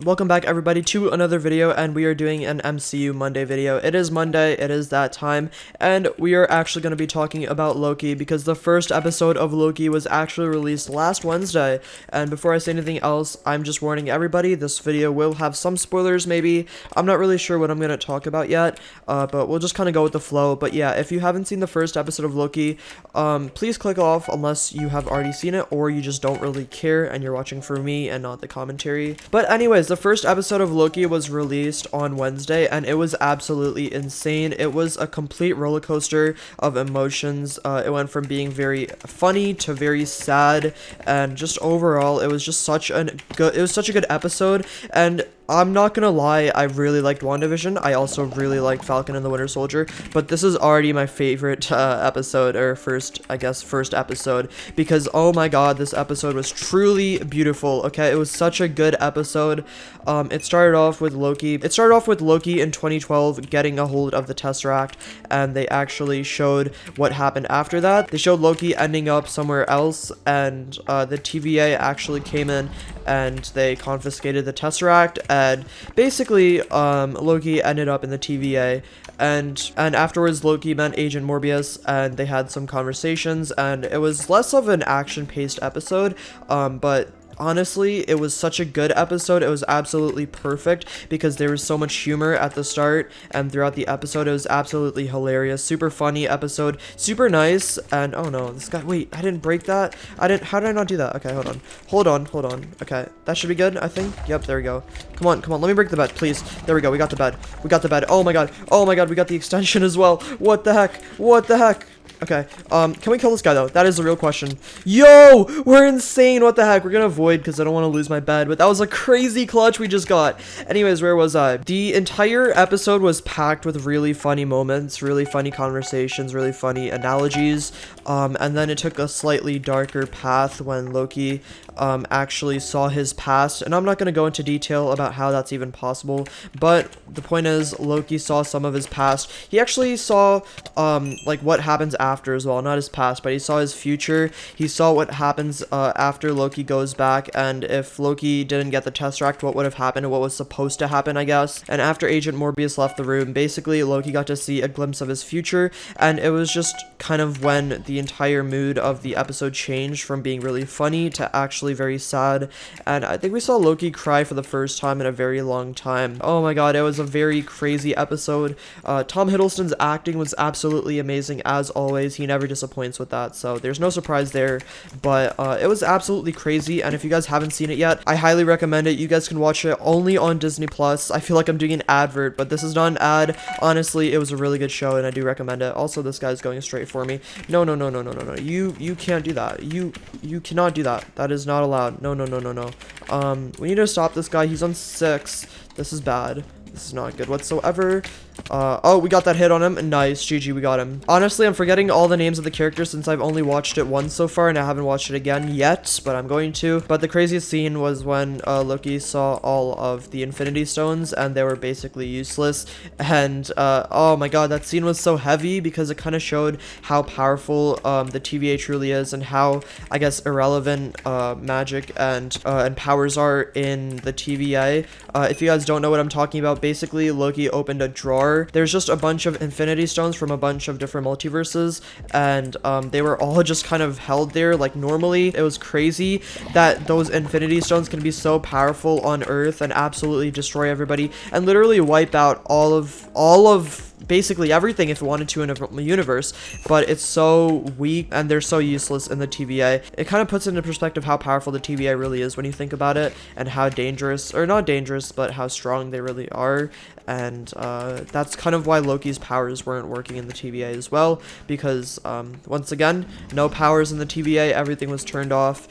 Welcome back everybody to another video, and we are doing an MCU Monday video. It is Monday, it is that time, and we are actually going to be talking about Loki because the first episode of Loki was actually released last Wednesday. And before I say anything else, I'm just warning everybody, this video will have some spoilers maybe. I'm not really sure what I'm going to talk about yet, but we'll just kind of go with the flow. But yeah, if you haven't seen the first episode of Loki, please click off unless you have already seen it or you just don't really care and you're watching for me and not the commentary. But anyways, the first episode of Loki was released on Wednesday, and it was absolutely insane. It was a complete roller coaster of emotions. It went from being very funny to very sad, and just overall, it was just such a good episode. And I'm not gonna lie, I really liked WandaVision. I also really liked Falcon and the Winter Soldier, but this is already my favorite episode, or first episode, because oh my god, this episode was truly beautiful. Okay, it was such a good episode. It started off with Loki in 2012 getting a hold of the Tesseract, and they actually showed what happened after that. They showed Loki ending up somewhere else, and the TVA actually came in and they confiscated the Tesseract, and basically Loki ended up in the TVA, and afterwards Loki met Agent Morbius and they had some conversations, and it was less of an action-paced episode, but honestly, it was such a good episode. It was absolutely perfect because there was so much humor at the start and throughout the episode. It was absolutely hilarious, super funny episode, super nice. And oh no, this guy, wait, I didn't break that. How did I not do that? Okay, hold on. Okay, that should be good, I think. Yep, there we go. Come on, let me break the bed, please. There we go, we got the bed. Oh my god, we got the extension as well. What the heck? Okay, can we kill this guy, though? That is the real question. Yo, we're insane. What the heck? We're gonna avoid because I don't want to lose my bed, but that was a crazy clutch we just got. Anyways, where was I? The entire episode was packed with really funny moments, really funny conversations, really funny analogies, and then it took a slightly darker path when Loki actually saw his past, and I'm not gonna go into detail about how that's even possible, but the point is, Loki saw some of his past. He actually saw, like, what happens after as well, not his past, but he saw his future. He saw what happens after Loki goes back, and if Loki didn't get the Tesseract, what would have happened, and what was supposed to happen, I guess. And after Agent Morbius left the room, basically Loki got to see a glimpse of his future, and it was just kind of when the entire mood of the episode changed from being really funny to actually very sad. And I think we saw Loki cry for the first time in a very long time. Oh my god, it was a very crazy episode. Tom Hiddleston's acting was absolutely amazing as always. He never disappoints with that, so there's no surprise there. But it was absolutely crazy, and if you guys haven't seen it yet, I highly recommend it. You guys can watch it only on Disney Plus. I feel like I'm doing an advert, but this is not an ad. Honestly, it was a really good show and I do recommend it. Also, this guy's going straight for me. No. You can't do that. You cannot do that. That is not allowed. No. We need to stop this guy. He's on 6. This is bad. This is not good whatsoever. Oh, we got that hit on him. Nice. GG, we got him. Honestly, I'm forgetting all the names of the characters since I've only watched it once so far and I haven't watched it again yet, but I'm going to. But the craziest scene was when Loki saw all of the Infinity Stones and they were basically useless. And oh my god, that scene was so heavy because it kind of showed how powerful the TVA truly is and how, I guess, irrelevant magic and powers are in the TVA. If you guys don't know what I'm talking about, basically Loki opened a drawer. There's just a bunch of Infinity Stones from a bunch of different multiverses, and they were all just kind of held there like normally. It was crazy that those Infinity Stones can be so powerful on Earth and absolutely destroy everybody and literally wipe out all of basically everything if it wanted to in a universe, but it's so weak and they're so useless in the TVA. It kind of puts into perspective how powerful the TVA really is when you think about it, and how dangerous, or not dangerous, but how strong they really are. And that's kind of why Loki's powers weren't working in the TVA as well, because once again, no powers in the TVA, everything was turned off.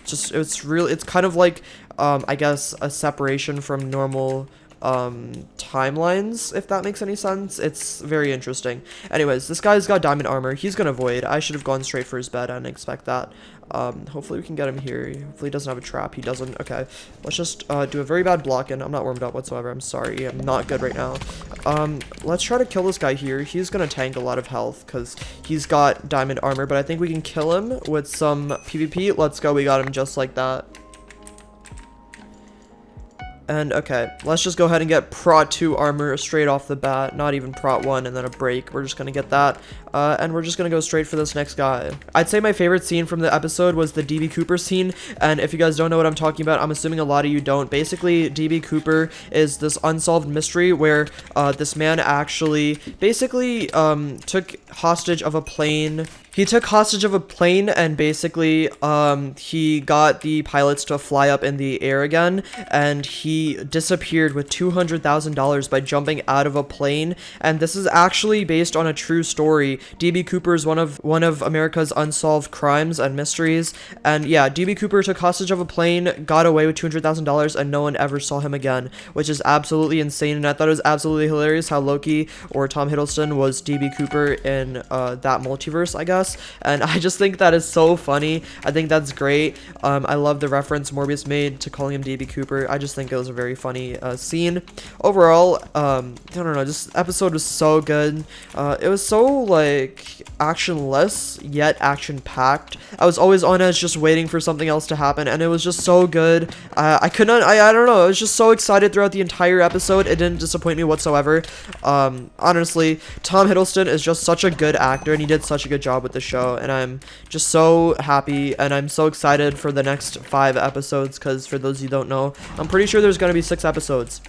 It's kind of like I guess a separation from normal timelines, if that makes any sense. It's very interesting. Anyways, this guy's got diamond armor. He's gonna avoid. I should have gone straight for his bed. I didn't expect that. Hopefully we can get him here. Hopefully he doesn't have a trap. He doesn't. Okay, let's just do a very bad block in. I'm not warmed up whatsoever. I'm sorry, I'm not good right now. Let's try to kill this guy here. He's gonna tank a lot of health because he's got diamond armor, but I think we can kill him with some PvP. Let's go. We got him just like that. And okay, let's just go ahead and get Prot 2 armor straight off the bat. Not even Prot 1 and then a break. We're just gonna get that. And we're just gonna go straight for this next guy. I'd say my favorite scene from the episode was the DB Cooper scene. And if you guys don't know what I'm talking about, I'm assuming a lot of you don't. Basically, DB Cooper is this unsolved mystery where this man actually basically took hostage of a plane. He took hostage of a plane and basically he got the pilots to fly up in the air again, and he disappeared with $200,000 by jumping out of a plane. And this is actually based on a true story. DB Cooper is one of America's unsolved crimes and mysteries. And yeah, DB Cooper took hostage of a plane, got away with $200,000, and no one ever saw him again, which is absolutely insane. And I thought it was absolutely hilarious how Loki, or Tom Hiddleston, was DB Cooper in that multiverse, I guess. And I just think that is so funny. I think that's great. I love the reference Morbius made to calling him DB Cooper. I just think it was a very funny scene. Overall, I don't know, this episode was so good. It was so, like, actionless, yet action-packed. I was always on edge just waiting for something else to happen, and it was just so good. I don't know, I was just so excited throughout the entire episode. It didn't disappoint me whatsoever. Honestly, Tom Hiddleston is just such a good actor, and he did such a good job with the show, and I'm just so happy, and I'm so excited for the next 5 episodes, because for those of you who don't know, I'm pretty sure there's going to be 6 episodes.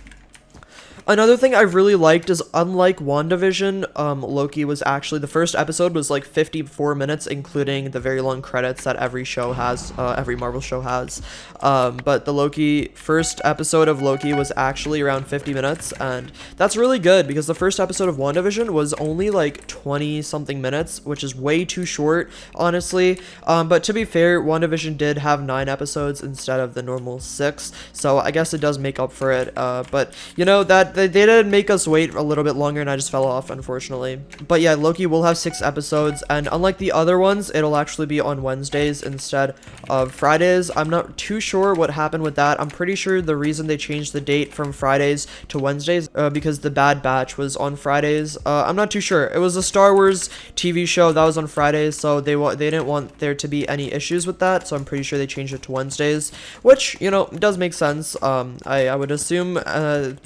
Another thing I really liked is, unlike WandaVision, Loki was actually, the first episode was like 54 minutes, including the very long credits that every show has, every Marvel show has. But the first episode of Loki was actually around 50 minutes, and that's really good, because the first episode of WandaVision was only like 20-something minutes, which is way too short, honestly. But to be fair, WandaVision did have 9 episodes instead of the normal 6, so I guess it does make up for it. But, you know, that they did make us wait a little bit longer, and I just fell off, unfortunately. But yeah, Loki will have 6 episodes, and unlike the other ones, it'll actually be on Wednesdays instead of Fridays. I'm not too sure what happened with that. I'm pretty sure the reason they changed the date from Fridays to Wednesdays, because the Bad Batch was on Fridays. I'm not too sure. It was a Star Wars TV show that was on Fridays, so they didn't want there to be any issues with that, so I'm pretty sure they changed it to Wednesdays, which, you know, does make sense. I would assume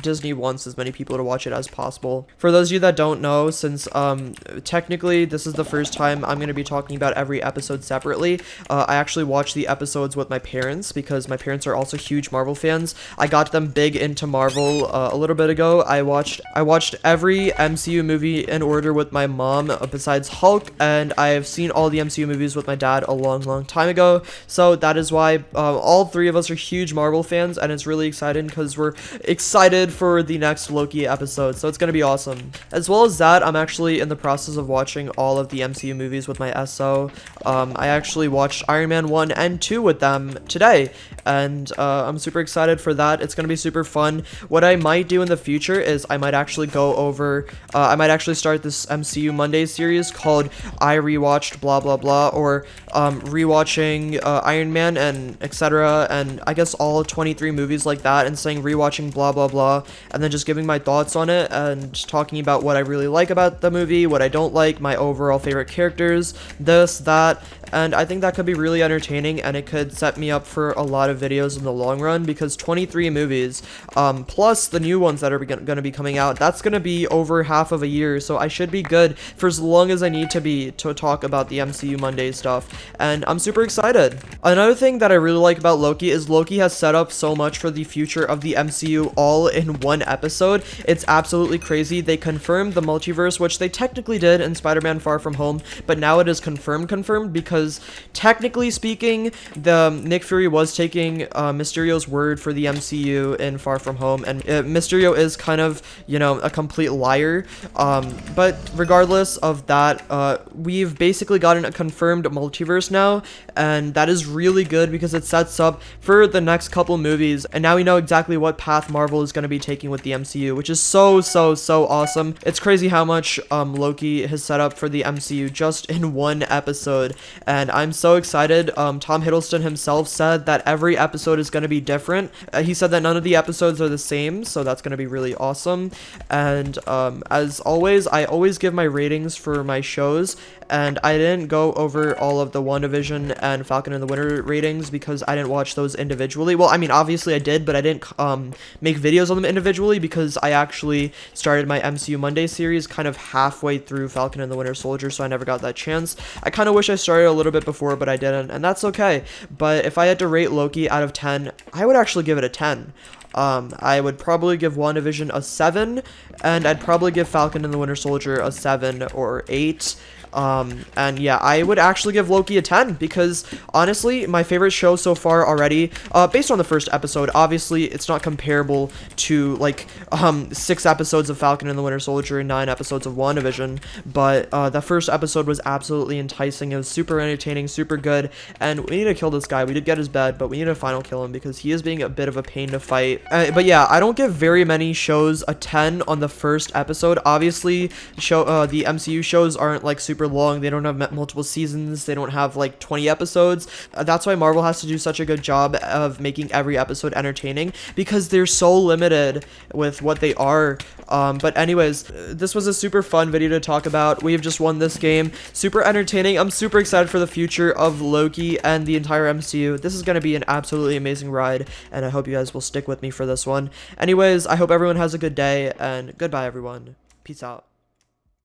Disney wants as many people to watch it as possible. For those of you that don't know, since technically this is the first time I'm going to be talking about every episode separately, I actually watched the episodes with my parents, because my parents are also huge Marvel fans. I got them big into Marvel a little bit ago. I watched every MCU movie in order with my mom, besides Hulk, and I have seen all the MCU movies with my dad a long time ago. So that is why all 3 of us are huge Marvel fans, and it's really exciting because we're excited for the next Loki episode, so it's gonna be awesome. As well as that, I'm actually in the process of watching all of the MCU movies with my SO. I actually watched Iron Man 1 and 2 with them today, and I'm super excited for that. It's gonna be super fun. What I might do in the future is I might actually go over, I might actually start this MCU Monday series called I Rewatched blah blah blah, or rewatching Iron Man and etc., and I guess all 23 movies like that, and saying rewatching blah blah blah, and then just giving my thoughts on it and talking about what I really like about the movie, what I don't like, my overall favorite characters, this, that, and I think that could be really entertaining, and it could set me up for a lot of videos in the long run, because 23 movies, plus the new ones that are going to be coming out, that's going to be over half of a year, so I should be good for as long as I need to be to talk about the MCU Monday stuff, and I'm super excited. Another thing that I really like about Loki is Loki has set up so much for the future of the MCU all in one episode. It's absolutely crazy. They confirmed the multiverse, which they technically did in Spider-Man Far From Home, but now it is confirmed because technically speaking, the Nick Fury was taking Mysterio's word for the MCU in Far From Home, and Mysterio is kind of, you know, a complete liar. But regardless of that, we've basically gotten a confirmed multiverse now, and that is really good because it sets up for the next couple movies, and now we know exactly what path Marvel is going to be taking with the the MCU, which is so awesome. It's crazy how much Loki has set up for the MCU just in one episode, and I'm so excited. Tom Hiddleston himself said that every episode is going to be different. He said that none of the episodes are the same, so that's going to be really awesome. And as always, I always give my ratings for my shows, and I didn't go over all of the WandaVision and Falcon and the Winter ratings because I didn't watch those individually. Well, I mean, obviously I did, but I didn't make videos on them individually because I actually started my MCU Monday series kind of halfway through Falcon and the Winter Soldier, so I never got that chance. I kind of wish I started a little bit before, but I didn't, and that's okay. But if I had to rate Loki out of 10, I would actually give it a 10. I would probably give WandaVision a 7, and I'd probably give Falcon and the Winter Soldier a 7 or 8. And yeah, I would actually give Loki a 10 because honestly, my favorite show so far already, based on the first episode. Obviously, it's not comparable to like 6 episodes of Falcon and the Winter Soldier and 9 episodes of WandaVision, but the first episode was absolutely enticing. It was super entertaining, super good, and we need to kill this guy. We did get his bed, but we need to final kill him because he is being a bit of a pain to fight. But yeah, I don't give very many shows a 10 on the first episode. Obviously, the MCU shows aren't like super long. They don't have multiple seasons. They don't have like 20 episodes. That's why Marvel has to do such a good job of making every episode entertaining because they're so limited with what they are. But anyways, this was a super fun video to talk about. We have just won this game. Super entertaining. I'm super excited for the future of Loki and the entire MCU. This is going to be an absolutely amazing ride, and I hope you guys will stick with me for this one. Anyways, I hope everyone has a good day, and goodbye, everyone. Peace out.